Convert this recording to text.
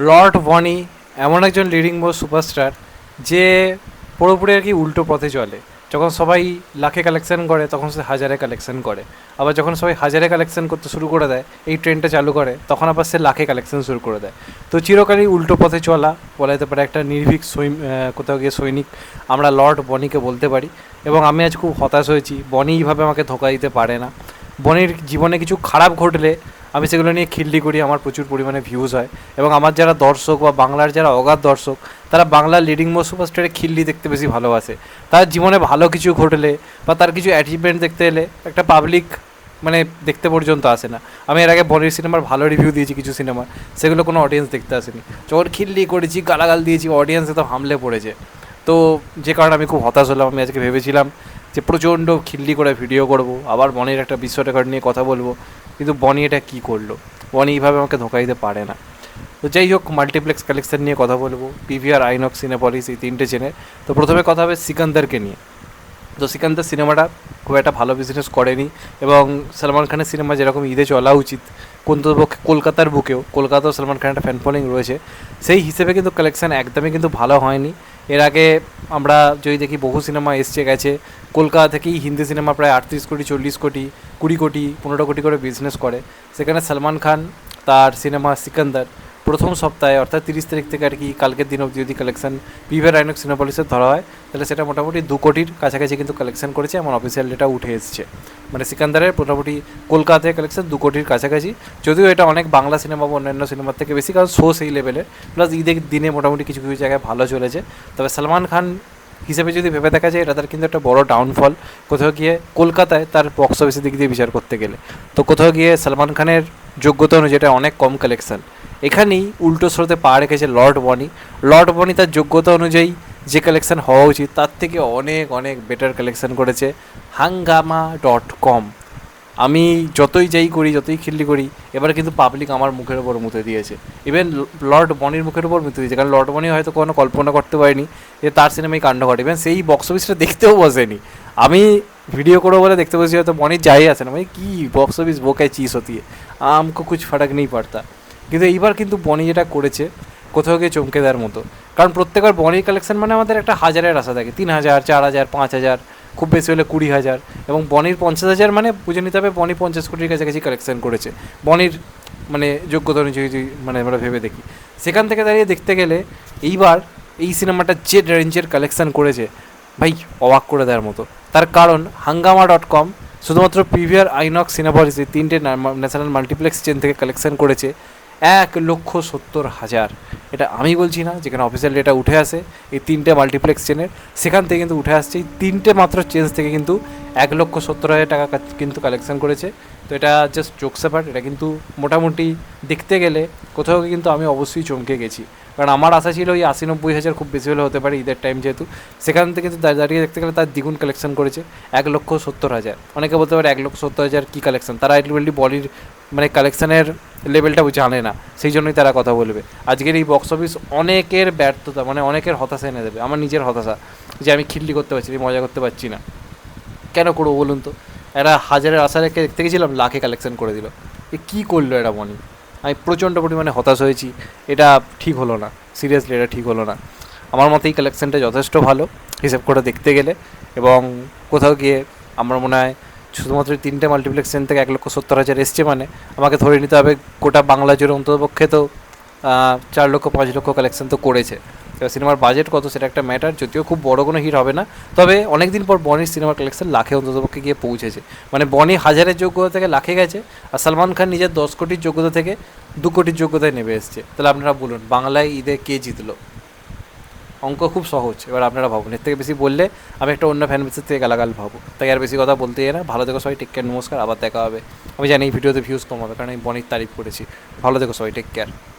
Lord বনি এমন একজন লিডিং মোস্ট সুপারস্টার যে পুরোপুরি আর কি উল্টো পথে চলে। যখন সবাই লাখে কালেকশন করে তখন সে হাজারে কালেকশন করে, আবার যখন সবাই হাজারে কালেকশন করতে শুরু করে দেয়, এই ট্রেন্ডটা চালু করে, তখন আবার সে লাখে কালেকশন শুরু করে দেয়। তো চিরকালই উল্টো পথে চলা বলা যেতে পারে একটা নির্ভীক কোথাও গিয়ে সৈনিক আমরা লর্ড বনিকে বলতে পারি। এবং আমি আজ খুব হতাশ হয়েছি, বনি এইভাবে আমাকে ধোকা দিতে পারে না। বনির জীবনে কিছু খারাপ ঘটলে আমি সেগুলো নিয়ে খিল্লি করি, আমার প্রচুর পরিমাণে ভিউজ হয়। এবং আমার যারা দর্শক বা বাংলার যারা অগাধ দর্শক, তারা বাংলার লিডিং মোস্ট সুপারস্টারে খিল্লি দেখতে বেশি ভালোবাসে। তার জীবনে ভালো কিছু ঘটলে বা তার কিছু অ্যাচিভমেন্ট দেখতে এলে একটা পাবলিক মানে দেখতে পর্যন্ত আসে না। আমি এর আগে বলির সিনেমার ভালো রিভিউ দিয়েছি কিছু সিনেমার, সেগুলো কোনো অডিয়েন্স দেখতে আসেনি। যখন খিল্লি করেছি, গালাগাল দিয়েছি, অডিয়েন্স তো হামলে পড়েছে। তো যে কারণে আমি খুব হতাশ হলাম। আমি আজকে ভেবেছিলাম যে প্রচণ্ড খিল্লি করে ভিডিও করব, আবার বনির একটা বিশ্ব রেকর্ড নিয়ে কথা বলবো, কিন্তু বনি এটা কী করলো? বনি এইভাবে আমাকে ধোকা দিতে পারে না। তো যাই হোক, মাল্টিপ্লেক্স কালেকশন নিয়ে কথা বলবো, পিভিআর, আইনক্স, সিনেপলিস, এই তিনটে চেনে। তো প্রথমে কথা হবে সিকান্দারকে নিয়ে। তো সিকান্দার সিনেমাটা খুব একটা ভালো বিজনেস করেনি, এবং সলমান খানের সিনেমা যেরকম ঈদে চলা উচিত, পক্ষে কলকাতার বুকেও, কলকাতাও সলমান খানের একটা ফ্যান ফলোয়িং রয়েছে, সেই হিসেবে কিন্তু কালেকশান একদমই কিন্তু ভালো হয়নি। এর আগে আমরা যদি দেখি বহু সিনেমা এসছে গেছে, কলকাতা থেকেই হিন্দি সিনেমা প্রায় 38 কোটি, 40 কোটি, 20 কোটি, 15 কোটি করে বিজনেস করে। সেখানে সলমান খান তার সিনেমা সিকান্দার প্রথম সপ্তাহে অর্থাৎ 30 তারিখ থেকে আর কি কালকের দিন অবধি যদি কালেকশন পিভিআর, আইনক্স, সিনেপলিসের ধরা হয়, তাহলে সেটা মোটামুটি 2 কোটির কাছাকাছি কিন্তু কালেকশন করেছে, এমন অফিসিয়াল ডেটা উঠে এসেছে। মানে সিকান্দারের মোটামুটি কলকাতায় কালেকশন 2 কোটির কাছাকাছি, যদিও এটা অনেক বাংলা সিনেমা বা অন্যান্য সিনেমার থেকে বেশি, কারণ শো সেই লেভেলের, প্লাস ঈদের দিনে মোটামুটি কিছু কিছু জায়গায় ভালো চলেছে। তবে সলমান খান হিসেবে যদি ভেবে দেখা যায়, এটা তার কিন্তু একটা বড় ডাউনফল কোথাও গিয়ে কলকাতায় তার বক্স অফিসের দিক দিয়ে বিচার করতে গেলে। তো কোথাও গিয়ে সলমান খানের যোগ্যতা অনুযায়ী এটা অনেক কম কালেকশন। এখানেই উল্টো স্রোতে পা রেখেছে লর্ড বনি। লর্ড বনি তার যোগ্যতা অনুযায়ী যে কালেকশান হওয়া উচিত তার থেকে অনেক অনেক বেটার কালেকশান করেছে হাঙ্গামা.com। আমি যতই যাই করি, যতই খিল্লি করি, এবার কিন্তু পাবলিক আমার মুখের ওপর মুতে দিয়েছে। ইভেন লর্ড বনির মুখের ওপর মুতে দিয়েছে, কারণ লর্ড বনি হয়তো কোনো কল্পনা করতে পারিনি যে তার সিনেমায় কাণ্ড ঘটে। ইভেন সেই বক্স অফিসটা দেখতেও বসেনি। আমি ভিডিও করবো বলে দেখতে বসেছি, হয়তো বনির যাই আছে না, মানে কী বক্স অফিস বোকায় চিজ হতি है, আমকো কুছ ফারাক নেই পড়তা। কিন্তু এইবার কিন্তু বনি যেটা করেছে কোথাও গিয়ে চমকে দেওয়ার মতো। কারণ প্রত্যেকবার বনির কালেকশন মানে আমাদের একটা হাজারের আশা থাকে, 3,000, 4,000, 5,000, খুব বেশি হলে 20,000, এবং বনির 50,000 মানে বুঝে নিতে হবে বনি 50 কোটির কাছাকাছি কালেকশন করেছে বনির মানে যোগ্যতা অনুযায়ী যদি মানে আমরা ভেবে দেখি। সেখান থেকে দাঁড়িয়ে দেখতে গেলে এইবার এই সিনেমাটা যে রেঞ্জের কালেকশন করেছে, ভাই অবাক করে দেওয়ার মতো। তার কারণ হাঙ্গামা.com শুধুমাত্র পিভিআর, আইনক্স, সিনেপলিস এই তিনটে ন্যাশনাল মাল্টিপ্লেক্স চেন থেকে কালেকশন করেছে 1,70,000। এটা আমি বলছি না, যেখানে অফিসিয়াল ডেটা উঠে আসে এই তিনটে মাল্টিপ্লেক্স চেনের, সেখান থেকে কিন্তু উঠে আসছে এই তিনটে মাত্র চেঞ্জ থেকে কিন্তু 1,70,000 টাকা কিন্তু কালেকশন করেছে। তো এটা জাস্ট জোকস অ্যাপার্ট, এটা কিন্তু মোটামুটি দেখতে গেলে কোথাও কিন্তু আমি অবশ্যই চমকে গেছি। কারণ আমার আশা ছিল ওই 80-90,000 খুব বেশি হলে হতে পারে ঈদের টাইম যেহেতু, সেখান থেকে কিন্তু দাঁড়িয়ে দেখতে গেলে তার দ্বিগুণ কালেকশন করেছে 1,70,000। অনেকে বলতে পারে 1,70,000 কী কালেকশন, তারা আলটিমেটলি বলির মানে কালেকশানের লেভেলটা জানে না, সেই জন্যই তারা কথা বলবে। আজকের এই বক্স অফিস অনেকের ব্যর্থতা, মানে অনেকের হতাশা এনে দেবে। আমার নিজের হতাশা যে আমি খিল্লি করতে পারছি না, মজা করতে পারছি না, কেন করবো বলুন তো? এরা হাজারের আশা রেখে দেখতে গেছিলাম, লাখে কালেকশন করে দিল। এ কী করলো এরা বনি? আমি প্রচণ্ড পরিমাণে হতাশ হয়েছি। এটা ঠিক হলো না, সিরিয়াসলি এটা ঠিক হলো না। আমার মতে এই কালেকশানটা যথেষ্ট ভালো হিসেব করে দেখতে গেলে, এবং কোথাও গিয়ে আমার মনে হয় শুধুমাত্র 3টে মাল্টিপ্লেক্স চেন থেকে 1,70,000 এসছে, মানে আমাকে ধরে নিতে হবে গোটা বাংলা জুড়ে অন্ততপক্ষে তো 4 লক্ষ 5 লক্ষ কালেকশন তো করেছে। এবার সিনেমার বাজেট কত সেটা একটা ম্যাটার, যদিও খুব বড় কোনো হিট হবে না, তবে অনেক দিন পর বনির সিনেমার কালেকশন লাখে অন্ততপক্ষে গিয়ে পৌঁছেছে। মানে বনি 1000-এর যোগ্যতা থেকে লাখে গেছে, আর সলমান খান নিজের 10 কোটির যোগ্যতা থেকে 2 কোটির যোগ্যতায় নেমে এসছে। তাহলে আপনারা বলুন, বাংলায় ঈদে কে জিতলো? অঙ্ক খুব সহজ। এবার আপনারা ভাবুন, এর থেকে বেশি বললে আমি একটা অন্য ফ্যান বেসের থেকে গালাগাল ভাবো, তাই আর বেশি কথা বলতে না। ভালো থেকো সবাই, টেক কেয়ার, নমস্কার, আবার দেখা হবে। আমি জানি এই ভিডিওতে ভিউজ কম হবে, কারণ আমি বনির তারিফ করেছি। ভালো থেকো সবাই, টেক কেয়ার।